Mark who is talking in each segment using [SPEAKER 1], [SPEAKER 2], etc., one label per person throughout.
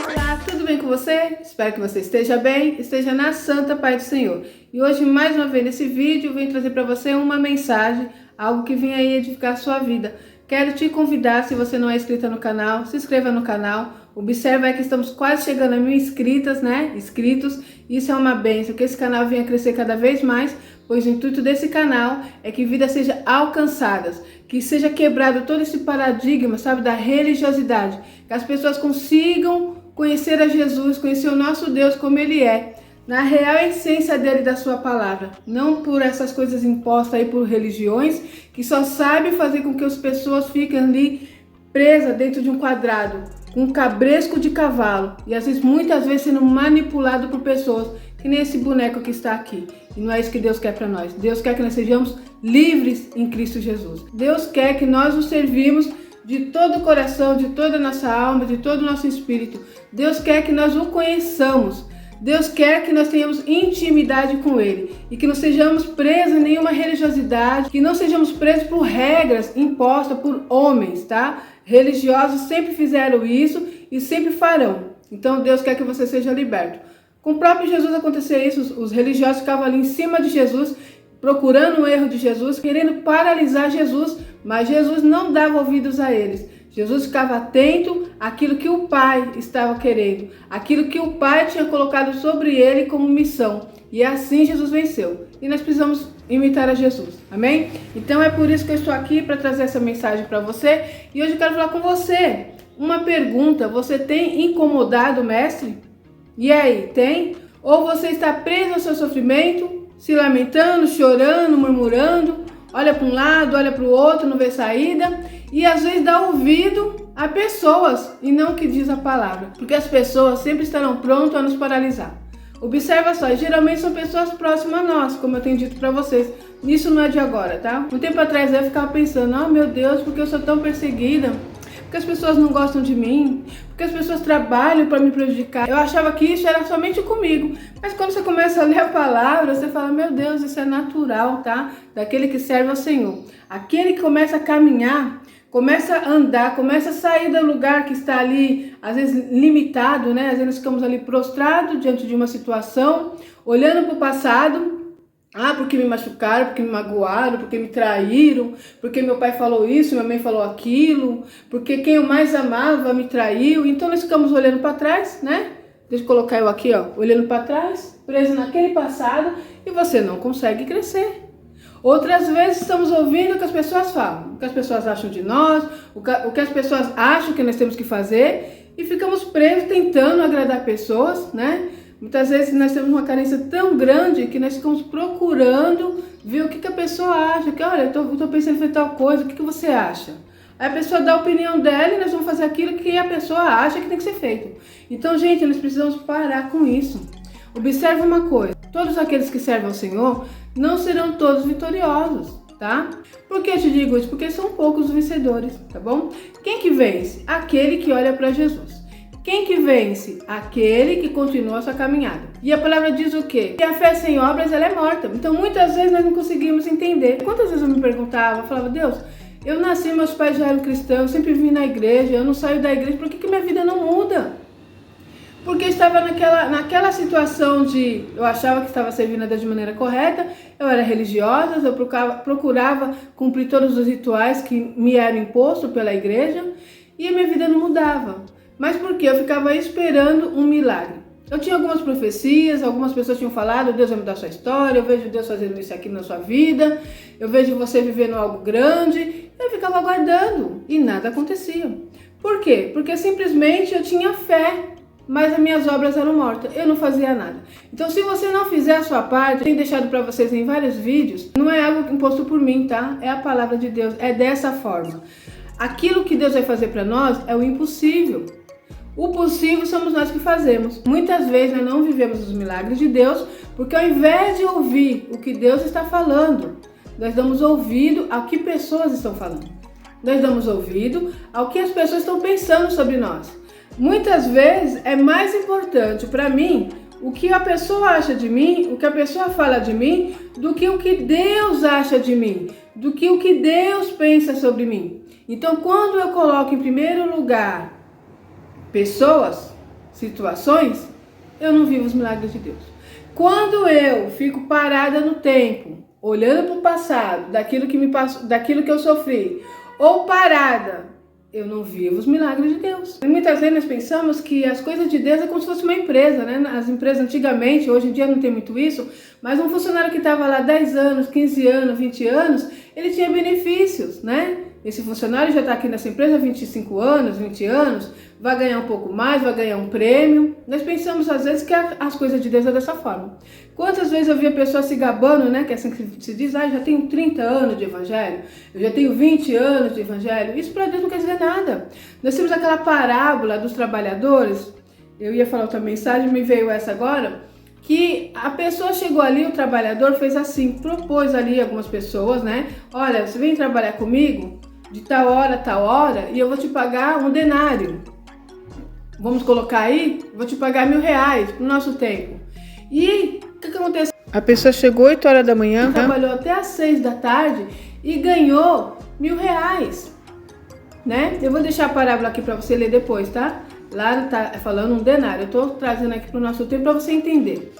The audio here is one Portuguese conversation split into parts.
[SPEAKER 1] Olá, tudo bem com você? Espero que você esteja bem, esteja na santa paz do Senhor. E hoje, mais uma vez nesse vídeo, eu venho trazer para você uma mensagem, algo que vem aí edificar a sua vida. Quero te convidar, se você não é inscrita no canal, se inscreva no canal. Observe aí que estamos quase chegando a 1000 inscritas, né? Inscritos. Isso é uma bênção, que esse canal venha crescer cada vez mais, pois o intuito desse canal é que vidas sejam alcançadas, que seja quebrado todo esse paradigma, sabe, da religiosidade, que as pessoas consigam conhecer a Jesus, conhecer o nosso Deus como Ele é, na real essência dele e da sua palavra, não por essas coisas impostas aí por religiões, que só sabem fazer com que as pessoas fiquem ali presas dentro de um quadrado, com um cabresco de cavalo, e às vezes, muitas vezes sendo manipulado por pessoas, que nem esse boneco que está aqui. E não é isso que Deus quer para nós. Deus quer que nós sejamos livres em Cristo Jesus. Deus quer que nós o servimos de todo o coração, de toda a nossa alma, de todo o nosso espírito. Deus quer que nós o conheçamos. Deus quer que nós tenhamos intimidade com Ele e que não sejamos presos em nenhuma religiosidade, que não sejamos presos por regras impostas por homens, tá? Religiosos sempre fizeram isso e sempre farão. Então Deus quer que você seja liberto. Com o próprio Jesus acontecia isso, os religiosos ficavam ali em cima de Jesus, procurando o erro de Jesus, querendo paralisar Jesus, mas Jesus não dava ouvidos a eles. Jesus ficava atento àquilo que o Pai estava querendo, aquilo que o Pai tinha colocado sobre ele como missão. E assim Jesus venceu. E nós precisamos imitar a Jesus. Amém? Então é por isso que eu estou aqui para trazer essa mensagem para você. E hoje eu quero falar com você. Uma pergunta: você tem incomodado o Mestre? E aí, tem? Ou você está preso ao seu sofrimento, se lamentando, chorando, murmurando, olha para um lado, olha para o outro, não vê saída, e às vezes dá ouvido a pessoas e não o que diz a palavra, porque as pessoas sempre estarão prontas a nos paralisar. Observa só, geralmente são pessoas próximas a nós, como eu tenho dito para vocês. Isso não é de agora, tá? Um tempo atrás eu ficava pensando: oh meu Deus, porque eu sou tão perseguida? Porque as pessoas não gostam de mim, porque as pessoas trabalham para me prejudicar. Eu achava que isso era somente comigo, mas quando você começa a ler a palavra, você fala: meu Deus, isso é natural, tá? Daquele que serve ao Senhor. Aquele que começa a caminhar, começa a andar, começa a sair do lugar que está ali, às vezes limitado, né? Às vezes nós ficamos ali prostrados diante de uma situação, olhando para o passado. Ah, porque me machucaram, porque me magoaram, porque me traíram, porque meu pai falou isso, minha mãe falou aquilo, porque quem eu mais amava me traiu. Então nós ficamos olhando para trás, né? Deixa eu colocar eu aqui, ó, olhando para trás, preso naquele passado, e você não consegue crescer. Outras vezes estamos ouvindo o que as pessoas falam, o que as pessoas acham de nós, o que as pessoas acham que nós temos que fazer, e ficamos presos tentando agradar pessoas, né? Muitas vezes nós temos uma carência tão grande que nós ficamos procurando ver o que a pessoa acha. Que, olha, eu tô pensando em fazer tal coisa, o que você acha? Aí a pessoa dá a opinião dela e nós vamos fazer aquilo que a pessoa acha que tem que ser feito. Então, gente, nós precisamos parar com isso. Observe uma coisa: todos aqueles que servem ao Senhor não serão todos vitoriosos, tá? Por que eu te digo isso? Porque são poucos os vencedores, tá bom? Quem que vence? Aquele que olha para Jesus. Quem que vence? Aquele que continua a sua caminhada. E a palavra diz o quê? Que a fé sem obras, ela é morta. Então muitas vezes nós não conseguimos entender. Quantas vezes eu me perguntava, eu falava: Deus, eu nasci, meus pais já eram cristãos, eu sempre vim na igreja, eu não saio da igreja, por que minha vida não muda? Porque eu estava naquela situação de, eu achava que estava servindo a Deus de maneira correta, eu era religiosa, eu procurava cumprir todos os rituais que me eram impostos pela igreja, e a minha vida não mudava. Mas por quê? Eu ficava esperando um milagre. Eu tinha algumas profecias, algumas pessoas tinham falado: Deus vai mudar a sua história, eu vejo Deus fazendo isso aqui na sua vida, eu vejo você vivendo algo grande. Eu ficava aguardando e nada acontecia. Por quê? Porque simplesmente eu tinha fé, mas as minhas obras eram mortas, eu não fazia nada. Então, se você não fizer a sua parte, eu tenho deixado para vocês em vários vídeos, não é algo imposto por mim, tá? É a palavra de Deus, é dessa forma. Aquilo que Deus vai fazer para nós é o impossível. O possível somos nós que fazemos. Muitas vezes nós não vivemos os milagres de Deus, porque ao invés de ouvir o que Deus está falando, nós damos ouvido ao que pessoas estão falando. Nós damos ouvido ao que as pessoas estão pensando sobre nós. Muitas vezes é mais importante para mim o que a pessoa acha de mim, o que a pessoa fala de mim, do que o que Deus acha de mim, do que o que Deus pensa sobre mim. Então, quando eu coloco em primeiro lugar pessoas, situações, eu não vivo os milagres de Deus. Quando eu fico parada no tempo, olhando para o passado, daquilo que me passou, daquilo que eu sofri, ou parada, eu não vivo os milagres de Deus. E muitas vezes nós pensamos que as coisas de Deus é como se fosse uma empresa, né? As empresas antigamente, hoje em dia não tem muito isso, mas um funcionário que estava lá 10 anos, 15 anos, 20 anos, ele tinha benefícios, né? Esse funcionário já está aqui nessa empresa há 25 anos, 20 anos, vai ganhar um pouco mais, vai ganhar um prêmio. Nós pensamos às vezes que as coisas de Deus é dessa forma. Quantas vezes eu vi a pessoa se gabando, né? Que é assim que se diz, já tenho 30 anos de evangelho, eu já tenho 20 anos de evangelho. Isso para Deus não quer dizer nada. Nós temos aquela parábola dos trabalhadores, eu ia falar outra mensagem, me veio essa agora, que a pessoa chegou ali, o trabalhador fez assim, propôs ali algumas pessoas, né? Olha, você vem trabalhar comigo de tal hora, e eu vou te pagar um denário. Vamos colocar aí, vou te pagar R$1.000 pro nosso tempo. E o que aconteceu? A pessoa chegou 8 horas da manhã, trabalhou até às 6 da tarde e ganhou R$1.000, né? Eu vou deixar a parábola aqui para você ler depois, tá? Lá tá falando um denário, eu tô trazendo aqui pro nosso tempo para você entender.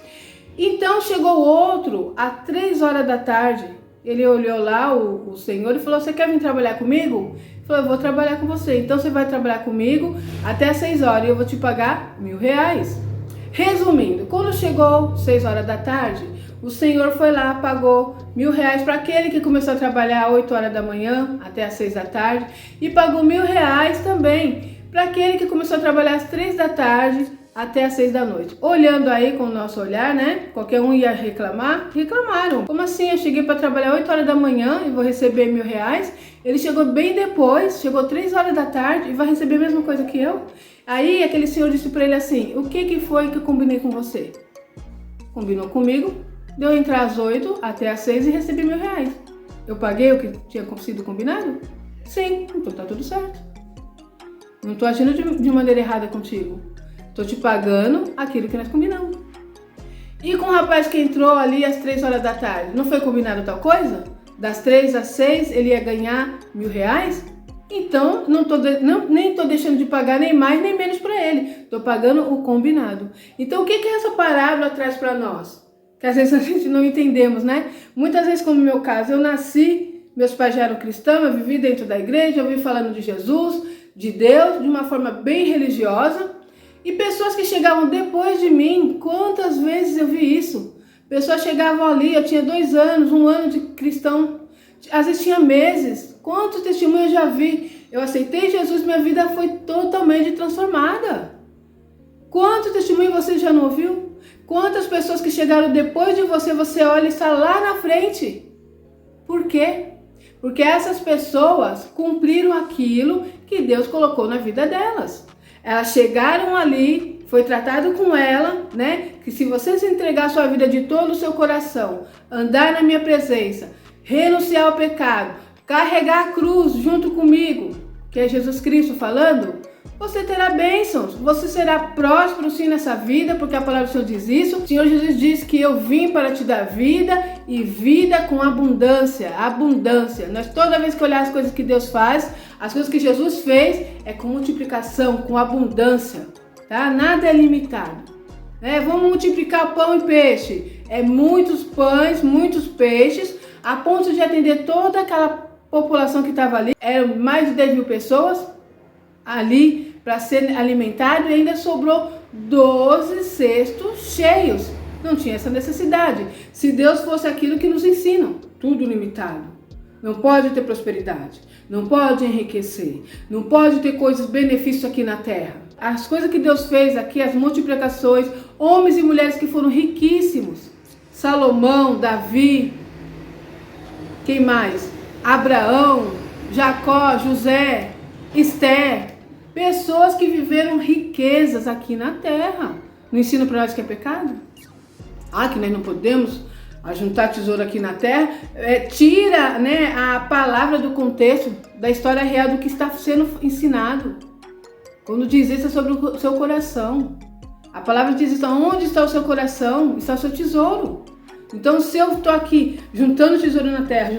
[SPEAKER 1] Então chegou outro às 3 horas da tarde. Ele olhou lá, o senhor, e falou, você quer vir trabalhar comigo? Ele falou, eu vou trabalhar com você. Então você vai trabalhar comigo até às 6 horas e eu vou te pagar R$1.000. Resumindo, quando chegou 6 horas da tarde, o senhor foi lá, pagou R$1.000 para aquele que começou a trabalhar às 8 horas da manhã até às 6 da tarde e pagou R$1.000 também para aquele que começou a trabalhar às 3 da tarde até às 6 da noite. Olhando aí com o nosso olhar, né? Qualquer um ia reclamar. Reclamaram. Como assim? Eu cheguei para trabalhar 8 horas da manhã e vou receber R$1.000. Ele chegou bem depois, chegou 3 horas da tarde e vai receber a mesma coisa que eu. Aí aquele senhor disse para ele assim, o que foi que eu combinei com você? Combinou comigo, deu entrar às 8 até às 6 e recebi R$1.000. Eu paguei o que tinha sido combinado? Sim, então tá tudo certo. Não tô agindo de maneira errada contigo. Tô te pagando aquilo que nós combinamos. E com o rapaz que entrou ali às 3 horas da tarde, não foi combinado tal coisa? Das 3 às 6 ele ia ganhar R$1.000? Então nem tô deixando de pagar nem mais nem menos para ele. Tô pagando o combinado. Então o que essa parábola traz para nós? Que às vezes a gente não entendemos, né? Muitas vezes, como no meu caso, eu nasci, meus pais já eram cristãos, eu vivi dentro da igreja, eu ouvi falando de Jesus, de Deus, de uma forma bem religiosa. E pessoas que chegavam depois de mim, quantas vezes eu vi isso? Pessoas chegavam ali, eu tinha 2 anos, 1 ano de cristão, às vezes tinha meses. Quantos testemunhos eu já vi? Eu aceitei Jesus, minha vida foi totalmente transformada. Quantos testemunhos você já não ouviu? Quantas pessoas que chegaram depois de você, você olha e está lá na frente? Por quê? Porque essas pessoas cumpriram aquilo que Deus colocou na vida delas. Elas chegaram ali, foi tratado com ela, né? Que se você se entregar a sua vida de todo o seu coração, andar na minha presença, renunciar ao pecado, carregar a cruz junto comigo, que é Jesus Cristo falando, você terá bênçãos, você será próspero sim nessa vida, porque a palavra do Senhor diz isso. O Senhor Jesus diz que eu vim para te dar vida e vida com abundância, abundância. Nós toda vez que olhar as coisas que Deus faz, as coisas que Jesus fez, é com multiplicação, com abundância, tá? Nada é limitado. Vamos multiplicar pão e peixe, muitos pães, muitos peixes, a ponto de atender toda aquela população que estava ali, eram mais de 10.000 pessoas ali para ser alimentado e ainda sobrou 12 cestos cheios. Não tinha essa necessidade. Se Deus fosse aquilo que nos ensinam, tudo limitado. Não pode ter prosperidade, não pode enriquecer, não pode ter coisas, benefícios aqui na terra. As coisas que Deus fez aqui, as multiplicações, homens e mulheres que foram riquíssimos. Salomão, Davi, quem mais? Abraão, Jacó, José, Esther. Pessoas que viveram riquezas aqui na terra. Não ensina para nós que é pecado? Que nós não podemos ajuntar tesouro aqui na terra. Tira, né, a palavra do contexto da história real do que está sendo ensinado. Quando diz isso é sobre o seu coração. A palavra diz isso, onde está o seu coração? Está o seu tesouro. Então, se eu estou aqui juntando tesouro na terra,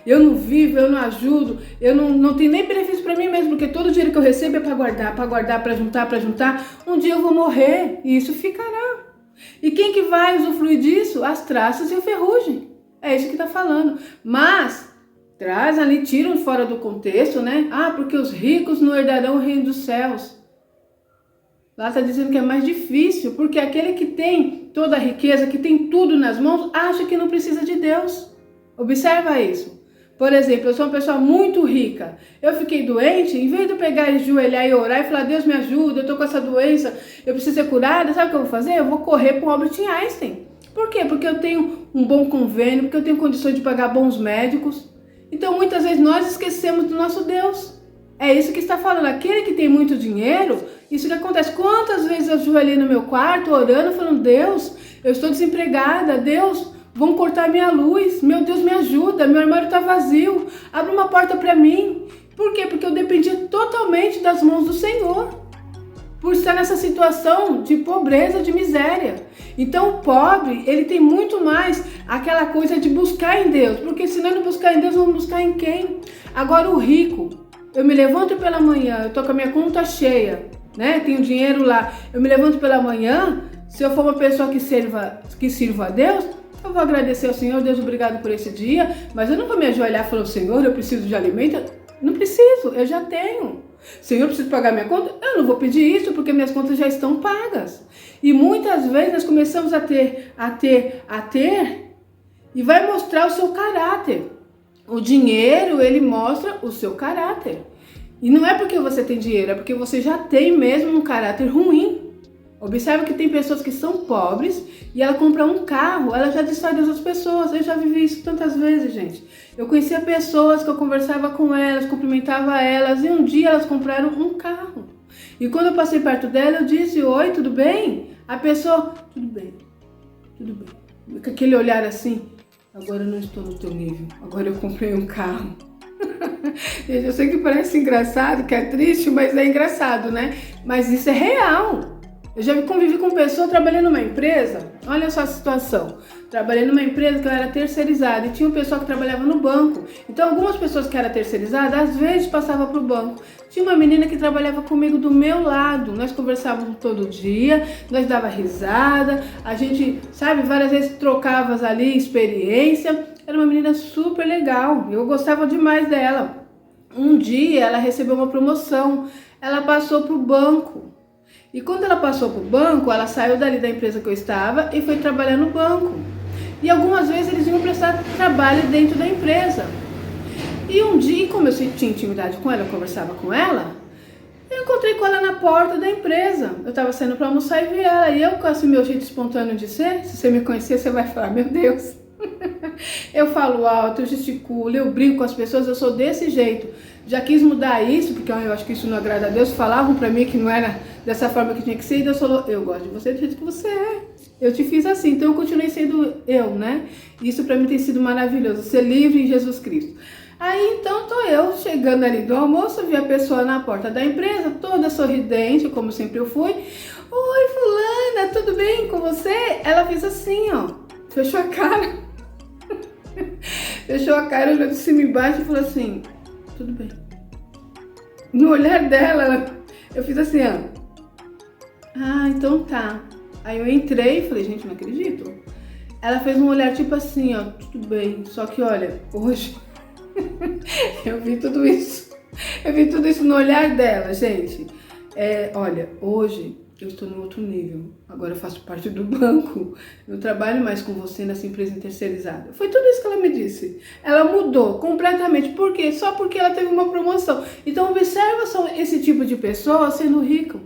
[SPEAKER 1] eu não vivo, eu não ajudo, eu não tenho nem benefício para mim mesmo, porque todo o dinheiro que eu recebo é para guardar, para juntar, um dia eu vou morrer e isso ficará. E quem que vai usufruir disso? As traças e a ferrugem. É isso que está falando. Mas traz ali, tiram fora do contexto, né? Ah, porque os ricos não herdarão o reino dos céus. Lá está dizendo que é mais difícil, porque aquele que tem toda a riqueza, que tem tudo nas mãos, acha que não precisa de Deus. Observa isso. Por exemplo, eu sou uma pessoa muito rica. Eu fiquei doente, em vez de eu pegar e ajoelhar e orar e falar, Deus me ajuda, eu estou com essa doença, eu preciso ser curada, sabe o que eu vou fazer? Eu vou correr para o Albert Einstein. Por quê? Porque eu tenho um bom convênio, porque eu tenho condições de pagar bons médicos. Então, muitas vezes nós esquecemos do nosso Deus. É isso que está falando. Aquele que tem muito dinheiro, isso que acontece. Quantas vezes eu ajoelhei no meu quarto, orando, falando, Deus, eu estou desempregada, Deus, vão cortar minha luz, meu Deus, me ajuda, meu armário está vazio, abre uma porta para mim. Por quê? Porque eu dependia totalmente das mãos do Senhor, por estar nessa situação de pobreza, de miséria. Então o pobre, ele tem muito mais aquela coisa de buscar em Deus, porque se nós não buscar em Deus, vamos buscar em quem? Agora o rico, eu me levanto pela manhã, eu tô com a minha conta cheia, né? Tenho dinheiro lá, eu me levanto pela manhã, se eu for uma pessoa que sirva a Deus, eu vou agradecer ao Senhor, Deus, obrigado por esse dia, mas eu não vou me ajoelhar falando, Senhor, eu preciso de alimento. Não preciso, eu já tenho. Senhor, eu preciso pagar minha conta? Eu não vou pedir isso porque minhas contas já estão pagas. E muitas vezes nós começamos a ter, e vai mostrar o seu caráter. O dinheiro, ele mostra o seu caráter. E não é porque você tem dinheiro, é porque você já tem mesmo um caráter ruim. Observe que tem pessoas que são pobres e ela compra um carro, ela já destrói das outras pessoas. Eu já vivi isso tantas vezes, gente. Eu conhecia pessoas que eu conversava com elas, cumprimentava elas e um dia elas compraram um carro. E quando eu passei perto dela, eu disse, oi, tudo bem? A pessoa, tudo bem. Com aquele olhar assim, agora eu não estou no teu nível, agora eu comprei um carro. Gente, eu sei que parece engraçado, que é triste, mas é engraçado, né? Mas isso é real. Eu já convivi com pessoa trabalhando numa empresa, olha só a situação. Trabalhei numa empresa que eu era terceirizada e tinha um pessoal que trabalhava no banco. Então algumas pessoas que eram terceirizadas, às vezes passavam para o banco. Tinha uma menina que trabalhava comigo do meu lado, nós conversávamos todo dia, nós dava risada, a gente, sabe, várias vezes trocava ali experiência. Era uma menina super legal, eu gostava demais dela. Um dia ela recebeu uma promoção, ela passou para o banco. E quando ela passou para o banco, ela saiu dali da empresa que eu estava e foi trabalhar no banco. E algumas vezes eles iam prestar trabalho dentro da empresa. E um dia, como eu tinha intimidade com ela, eu conversava com ela, eu encontrei com ela na porta da empresa. Eu estava saindo para almoçar e vi ela. E eu, com esse meu jeito espontâneo de ser, se você me conhecer, você vai falar, meu Deus. Eu falo alto, eu gesticulo, eu brinco com as pessoas, eu sou desse jeito. Já quis mudar isso, porque eu acho que isso não agrada a Deus. Falavam pra mim que não era dessa forma que tinha que ser, e Deus falou, eu gosto de você do jeito que você é. Eu te fiz assim, então eu continuei sendo eu, né? Isso pra mim tem sido maravilhoso, ser livre em Jesus Cristo. Aí então tô eu chegando ali do almoço, vi a pessoa na porta da empresa, toda sorridente, como sempre eu fui. Oi, fulana, tudo bem com você? Ela fez assim, ó, fechou a cara. Fechou a cara, olhou de cima e baixo e falou assim, tudo bem. No olhar dela, eu fiz assim, ó. Ah, então tá. Aí eu entrei e falei, gente, não acredito. Ela fez um olhar tipo assim, ó, tudo bem. Só que olha, hoje eu vi tudo isso. Eu vi tudo isso no olhar dela, gente. Olha, hoje eu estou no outro nível. Agora eu faço parte do banco. Eu trabalho mais com você nessa empresa terceirizada. Foi tudo isso que ela me disse. Ela mudou completamente. Por quê? Só porque ela teve uma promoção. Então observa só esse tipo de pessoa sendo rico.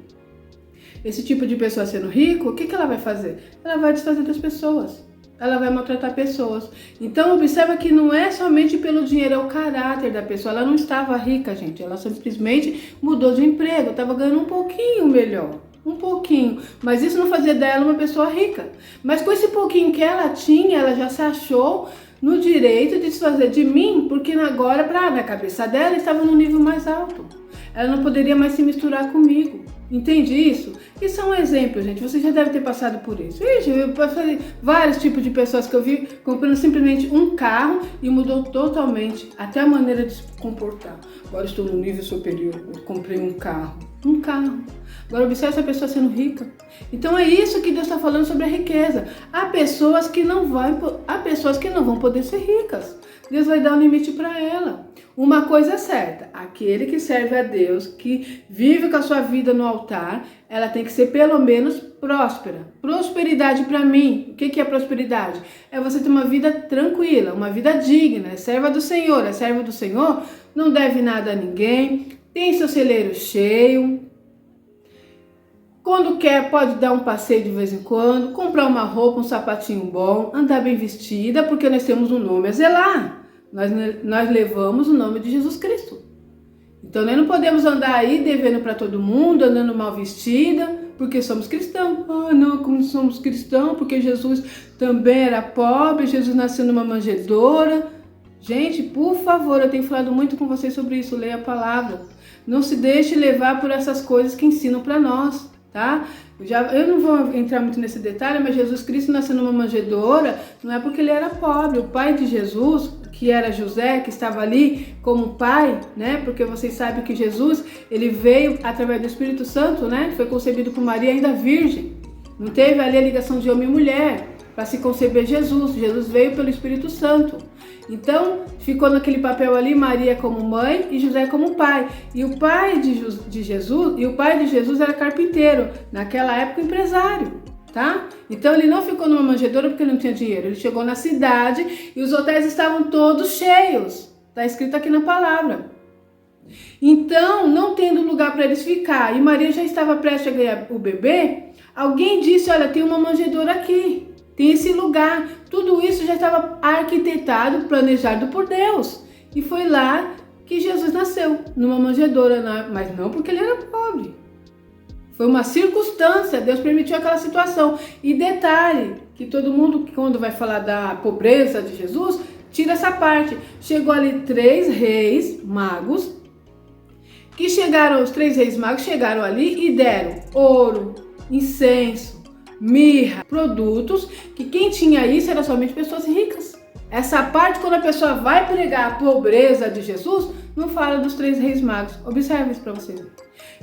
[SPEAKER 1] Esse tipo de pessoa sendo rico, o que ela vai fazer? Ela vai desfazer das pessoas. Ela vai maltratar pessoas. Então observa que não é somente pelo dinheiro, é o caráter da pessoa. Ela não estava rica, gente. Ela simplesmente mudou de emprego. Estava ganhando um pouquinho melhor. Um pouquinho, mas isso não fazia dela uma pessoa rica. Mas com esse pouquinho que ela tinha, ela já se achou no direito de desfazer de mim, porque agora, na cabeça dela, estava num nível mais alto. Ela não poderia mais se misturar comigo. Entende isso? Isso é um exemplo, gente. Você já deve ter passado por isso. Eu passei vários tipos de pessoas que eu vi comprando simplesmente um carro e mudou totalmente até a maneira de se comportar. Agora estou no nível superior, eu comprei um carro. Um carro. Agora observe essa pessoa sendo rica. Então é isso que Deus está falando sobre a riqueza. Há pessoas que não vão poder ser ricas. Deus vai dar um limite para ela. Uma coisa é certa, aquele que serve a Deus, que vive com a sua vida no altar, ela tem que ser pelo menos próspera. Prosperidade para mim, o que é prosperidade? É você ter uma vida tranquila, uma vida digna, é serva do Senhor, é servo do Senhor, não deve nada a ninguém, tem seu celeiro cheio, quando quer pode dar um passeio de vez em quando, comprar uma roupa, um sapatinho bom, andar bem vestida, porque nós temos um nome a zelar. Nós levamos o nome de Jesus Cristo. Então nós não podemos andar aí devendo para todo mundo, andando mal vestida, porque somos cristãos. Ah, não, como somos cristãos, porque Jesus também era pobre, Jesus nasceu numa manjedoura. Gente, por favor, eu tenho falado muito com vocês sobre isso, leia a palavra. Não se deixe levar por essas coisas que ensinam para nós, tá? Eu não vou entrar muito nesse detalhe, mas Jesus Cristo nasceu numa manjedoura, não é porque ele era pobre. O pai de Jesus, que era José, que estava ali como pai, né? Porque vocês sabem que Jesus, ele veio através do Espírito Santo, né? Foi concebido por Maria ainda virgem. Não teve ali a ligação de homem e mulher para se conceber Jesus. Jesus veio pelo Espírito Santo. Então, ficou naquele papel ali Maria como mãe e José como pai. E o pai de Jesus era carpinteiro, naquela época empresário, tá? Então ele não ficou numa manjedoura porque ele não tinha dinheiro. Ele chegou na cidade e os hotéis estavam todos cheios. Tá escrito aqui na palavra. Então, não tendo lugar para eles ficar, e Maria já estava prestes a ganhar o bebê, alguém disse, olha, tem uma manjedoura aqui. Tem esse lugar, tudo isso já estava arquitetado, planejado por Deus. E foi lá que Jesus nasceu, numa manjedoura, mas não porque ele era pobre. Foi uma circunstância, Deus permitiu aquela situação. E detalhe, que todo mundo, quando vai falar da pobreza de Jesus, tira essa parte. Chegou ali 3 reis magos, os 3 reis magos chegaram ali e deram ouro, incenso, mirra, produtos, que quem tinha isso era somente pessoas ricas. Essa parte, quando a pessoa vai pregar a pobreza de Jesus, não fala dos 3 reis magos. Observe isso para vocês.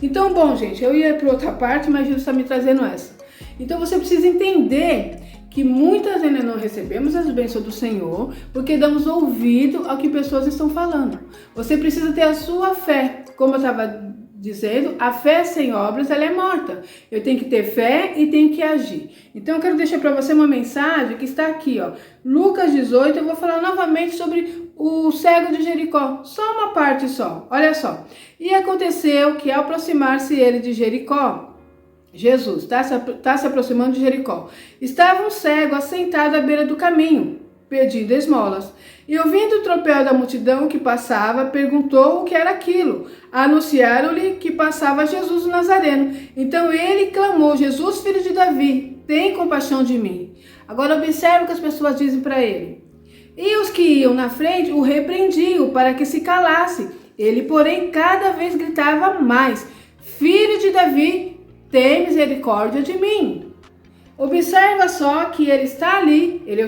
[SPEAKER 1] Então, bom, gente, eu ia para outra parte, mas Jesus está me trazendo essa. Então, você precisa entender que muitas ainda não recebemos as bênçãos do Senhor, porque damos ouvido ao que pessoas estão falando. Você precisa ter a sua fé. Como eu estava dizendo, a fé sem obras, ela é morta. Eu tenho que ter fé e tenho que agir. Então eu quero deixar para você uma mensagem que está aqui, ó. Lucas 18, eu vou falar novamente sobre o cego de Jericó. Só uma parte só, olha só. E aconteceu que ao aproximar-se ele de Jericó, Jesus está se aproximando de Jericó, estava um cego assentado à beira do caminho, pedindo esmolas. E ouvindo o tropel da multidão que passava, perguntou o que era aquilo. Anunciaram-lhe que passava Jesus o Nazareno. Então ele clamou, Jesus, filho de Davi, tem compaixão de mim. Agora observe o que as pessoas dizem para ele. E os que iam na frente o repreendiam para que se calasse. Ele, porém, cada vez gritava mais, filho de Davi, tem misericórdia de mim. Observa só que ele está ali, ele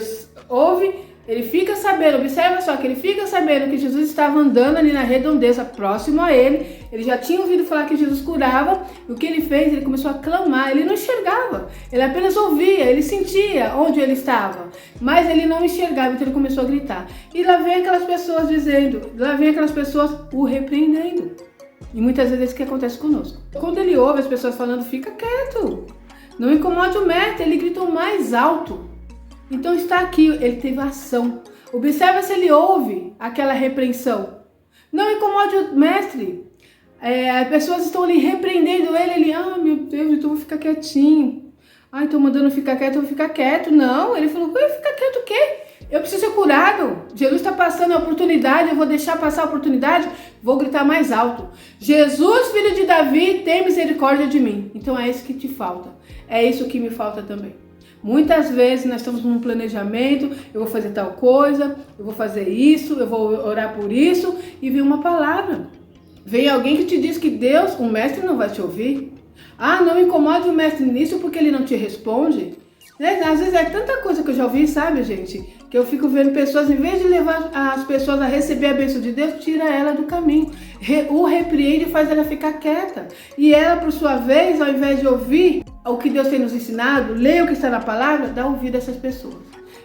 [SPEAKER 1] ouve. Ele fica sabendo, observa só que ele fica sabendo que Jesus estava andando ali na redondeza, próximo a ele. Ele já tinha ouvido falar que Jesus curava. E o que ele fez? Ele começou a clamar. Ele não enxergava, ele apenas ouvia, ele sentia onde ele estava. Mas ele não enxergava, então ele começou a gritar. E lá vem aquelas pessoas o repreendendo. E muitas vezes é isso que acontece conosco. Quando ele ouve as pessoas falando, fica quieto. Não incomode o mestre, ele gritou mais alto. Então está aqui, ele teve ação. Observa se ele ouve aquela repreensão. Não incomode o mestre. As pessoas estão ali repreendendo ele. Meu Deus, então eu vou ficar quietinho. Estou mandando ficar quieto, eu vou ficar quieto. Não, ele falou, eu vou ficar quieto o quê? Eu preciso ser curado. Jesus está passando a oportunidade, eu vou deixar passar a oportunidade? Vou gritar mais alto. Jesus, filho de Davi, tem misericórdia de mim. Então é isso que te falta. É isso que me falta também. Muitas vezes nós estamos num planejamento, eu vou fazer tal coisa, eu vou fazer isso, eu vou orar por isso, e vem uma palavra. Vem alguém que te diz que Deus, o mestre, não vai te ouvir. Ah, não incomode o mestre nisso porque ele não te responde. Né? Às vezes é tanta coisa que eu já ouvi, sabe, gente? Que eu fico vendo pessoas, em vez de levar as pessoas a receber a bênção de Deus, tira ela do caminho. O repreende e faz ela ficar quieta. E ela, por sua vez, ao invés de ouvir o que Deus tem nos ensinado, ler o que está na palavra, dá ouvido a essas pessoas.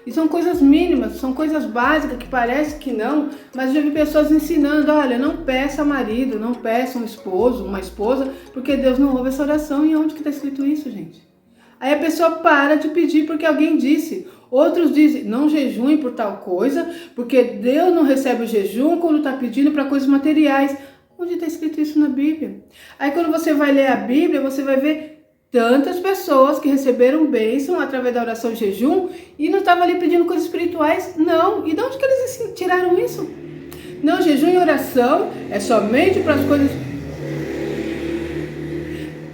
[SPEAKER 1] E são coisas mínimas, são coisas básicas que parece que não, mas eu já vi pessoas ensinando, olha, não peça marido, não peça um esposo, uma esposa, porque Deus não ouve essa oração. E onde que está escrito isso, gente? Aí a pessoa para de pedir porque alguém disse. Outros dizem, não jejuem por tal coisa, porque Deus não recebe o jejum quando está pedindo para coisas materiais. Onde está escrito isso na Bíblia? Aí quando você vai ler a Bíblia, você vai ver tantas pessoas que receberam bênção através da oração e jejum e não estavam ali pedindo coisas espirituais. Não. E de onde que eles tiraram isso? Não, jejum e oração é somente para as coisas...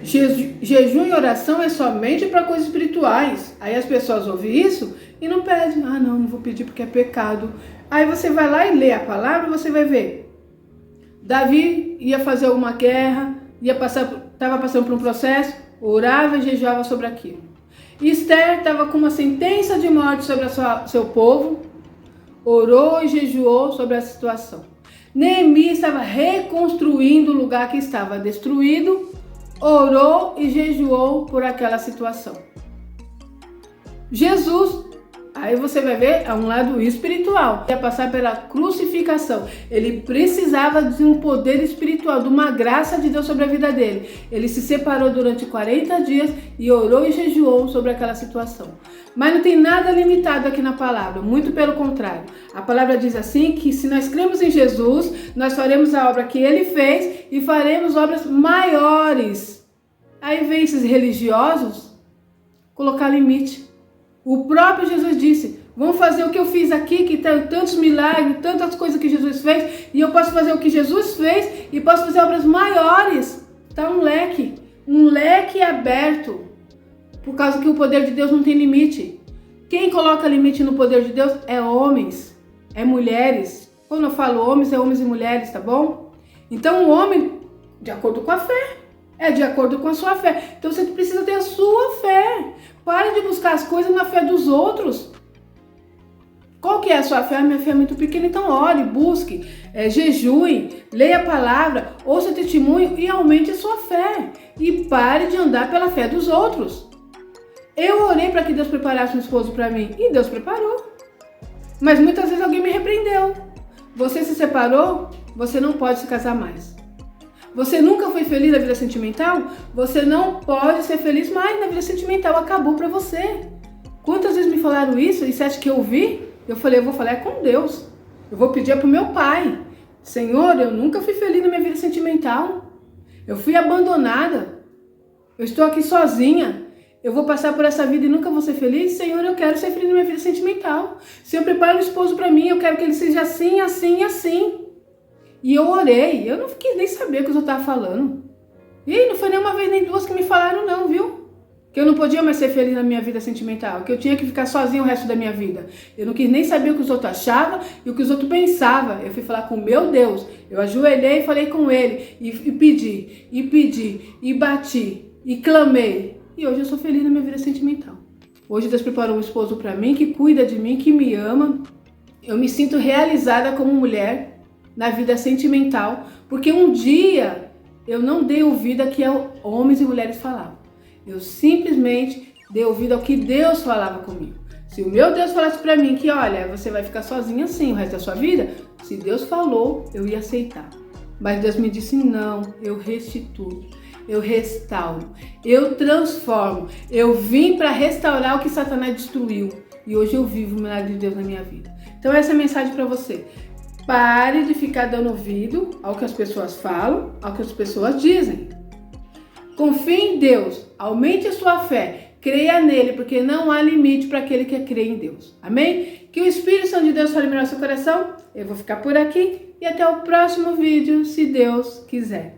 [SPEAKER 1] Jejum e oração é somente para coisas espirituais. Aí as pessoas ouvem isso e não pedem. Ah, não vou pedir porque é pecado. Aí você vai lá e lê a palavra, você vai ver. Davi ia fazer alguma guerra, estava passando por um processo, orava e jejuava sobre aquilo. Esther estava com uma sentença de morte sobre seu povo, orou e jejuou sobre a situação. Neemias estava reconstruindo o lugar que estava destruído, orou e jejuou por aquela situação. Jesus, aí você vai ver, é um lado espiritual. Ia passar pela crucificação. Ele precisava de um poder espiritual, de uma graça de Deus sobre a vida dele. Ele se separou durante 40 dias e orou e jejuou sobre aquela situação. Mas não tem nada limitado aqui na palavra, muito pelo contrário. A palavra diz assim que se nós cremos em Jesus, nós faremos a obra que ele fez e faremos obras maiores. Aí vem esses religiosos colocar limite. O próprio Jesus disse, vamos fazer o que eu fiz aqui, que tem tantos milagres, tantas coisas que Jesus fez, e eu posso fazer o que Jesus fez e posso fazer obras maiores. Está um leque aberto, por causa que o poder de Deus não tem limite. Quem coloca limite no poder de Deus é homens, é mulheres. Quando eu falo homens, é homens e mulheres, tá bom? Então o homem, de acordo com a fé, é de acordo com a sua fé. Então você precisa ter a sua fé. Pare de buscar as coisas na fé dos outros. Qual que é a sua fé? A minha fé é muito pequena, então ore, busque, jejue, leia a palavra, ouça testemunho e aumente a sua fé. E pare de andar pela fé dos outros. Eu orei para que Deus preparasse um esposo para mim e Deus preparou. Mas muitas vezes alguém me repreendeu. Você se separou, você não pode se casar mais. Você nunca foi feliz na vida sentimental? Você não pode ser feliz mais na vida sentimental. Acabou pra você. Quantas vezes me falaram isso e você acha que eu ouvi? Eu falei, eu vou falar com Deus. Eu vou pedir pro meu pai. Senhor, eu nunca fui feliz na minha vida sentimental. Eu fui abandonada. Eu estou aqui sozinha. Eu vou passar por essa vida e nunca vou ser feliz? Senhor, eu quero ser feliz na minha vida sentimental. Senhor, prepara um esposo pra mim. Eu quero que ele seja assim, assim, assim. E eu orei, eu não quis nem saber o que eu estava falando. E não foi nem uma vez nem duas que me falaram não, viu? Que eu não podia mais ser feliz na minha vida sentimental, que eu tinha que ficar sozinha o resto da minha vida. Eu não quis nem saber o que os outros achavam e o que os outros pensavam. Eu fui falar com o meu Deus. Eu ajoelhei e falei com ele. E pedi, e bati, e clamei. E hoje eu sou feliz na minha vida sentimental. Hoje Deus preparou um esposo para mim, que cuida de mim, que me ama. Eu me sinto realizada como mulher na vida sentimental, porque um dia eu não dei ouvido a que homens e mulheres falavam. Eu simplesmente dei ouvido ao que Deus falava comigo. Se o meu Deus falasse para mim que, olha, você vai ficar sozinha assim o resto da sua vida, se Deus falou, eu ia aceitar. Mas Deus me disse, não, eu restituo, eu restauro, eu transformo. Eu vim para restaurar o que Satanás destruiu. E hoje eu vivo o milagre de Deus na minha vida. Então essa é a mensagem para você. Pare de ficar dando ouvido ao que as pessoas falam, ao que as pessoas dizem. Confie em Deus, aumente a sua fé, creia nele, porque não há limite para aquele que crê em Deus. Amém? Que o Espírito Santo de Deus fale no seu coração. Eu vou ficar por aqui e até o próximo vídeo, se Deus quiser.